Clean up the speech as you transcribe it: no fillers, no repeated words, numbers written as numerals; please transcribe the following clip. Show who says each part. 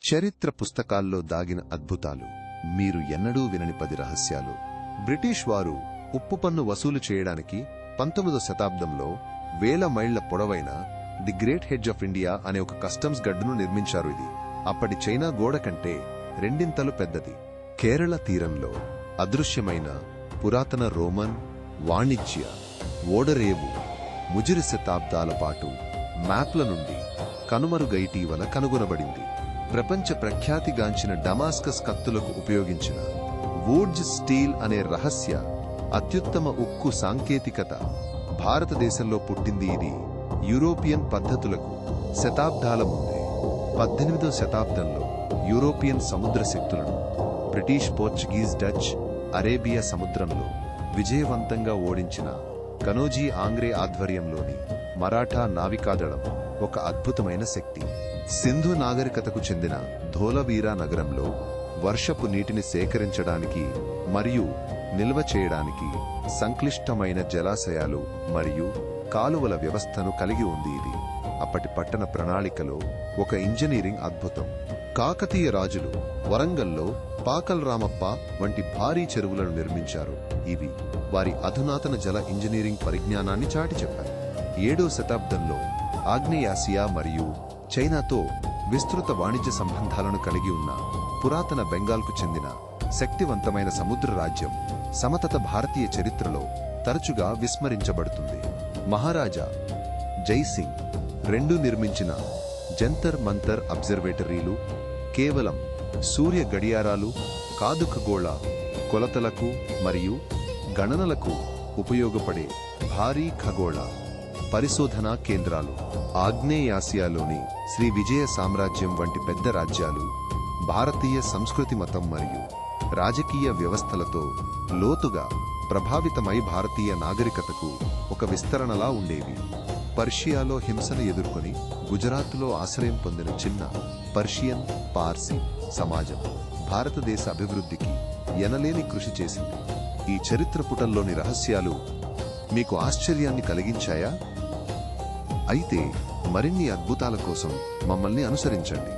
Speaker 1: చరిత్ర పుస్తకాల్లో దాగిన అద్భుతాలు, మీరు ఎన్నడూ వినని 10 రహస్యాలు. బ్రిటిష్ వారు ఉప్పు పన్ను వసూలు చేయడానికి 19వ శతాబ్దంలో వేల మైళ్ల పొడవైన the great hedge of India అనే ఒక కస్టమ్స్ గడ్డును నిర్మించారు. ఇది అప్పటి చైనా గోడ కంటే రెండింతలు పెద్దది. కేరళ తీరంలో అదృశ్యమైన పురాతన రోమన్ వాణిజ్య ఓడరేవు ముజిరి శతాబ్దాల పాటు మ్యాప్ల నుండి కనుమరుగైటీవల కనుగొనబడింది. ప్రపంచ ప్రఖ్యాతిగాంచిన డమాస్కస్ కత్తులకు ఉపయోగించిన వూడ్జ్ స్టీల్ అనే రహస్య అత్యుత్తమ ఉక్కు సాంకేతికత భారతదేశంలో పుట్టింది. ఇది యూరోపియన్ పద్ధతులకు శతాబ్దాల ముందే 18వ శతాబ్దంలో యూరోపియన్ సముద్ర శక్తులను బ్రిటిష్, పోర్చుగీస్, డచ్, అరేబియా సముద్రంలో విజయవంతంగా ఓడించిన కనోజీ ఆంగ్రే ఆధ్వర్యంలోని మరాఠా నావికాదళం ఒక అద్భుతమైన శక్తి. సింధు నాగరికతకు చెందిన ధోలవీరా నగరంలో వర్షపు నీటిని సేకరించడానికి మరియు నిల్వ చేయడానికి సంక్లిష్టమైన జలాశయాలు మరియు కాలువల వ్యవస్థను కలిగి ఉంది. ఇది అప్పటి పట్టణ ప్రణాళికలో ఒక ఇంజనీరింగ్ అద్భుతం. కాకతీయ రాజులు వరంగల్లో పాకల్ రామప్ప వంటి భారీ చెరువులను నిర్మించారు. ఇవి వారి అధునాతన జల ఇంజనీరింగ్ పరిజ్ఞానాన్ని చాటి చెప్పాయి. 7వ శతాబ్దంలో ఆగ్నేయాసియా మరియు చైనాతో విస్తృత వాణిజ్య సంబంధాలను కలిగి ఉన్న పురాతన బెంగాల్కు చెందిన శక్తివంతమైన సముద్ర రాజ్యం సమతత భారతీయ చరిత్రలో తరచుగా విస్మరించబడుతుంది. మహారాజా జైసింగ్ II నిర్మించిన జంతర్ మంతర్ అబ్జర్వేటరీలు కేవలం సూర్య గడియారాలు కాదు, ఖగోళ కొలతలకు మరియు గణనలకు ఉపయోగపడే భారీ ఖగోళ పరిశోధనా కేంద్రాలు. ఆగ్నేయాసియాలోని శ్రీ విజయ సామ్రాజ్యం వంటి పెద్ద రాజ్యాలు భారతీయ సంస్కృతి, మతం మరియు రాజకీయ వ్యవస్థలతో లోతుగా ప్రభావితమై భారతీయ నాగరికతకు ఒక విస్తరణలా ఉండేవి. పర్షియాలో హింసను ఎదుర్కొని గుజరాత్లో ఆశ్రయం పొందిన చిన్న పర్షియన్ పార్సీ సమాజం భారతదేశ అభివృద్ధికి ఎనలేని కృషి చేసింది. ఈ చరిత్ర పుటల్లోని రహస్యాలు మీకు ఆశ్చర్యాన్ని కలిగించాయా? అయితే మరిన్ని అద్భుతాల కోసం మమ్మల్ని అనుసరించండి.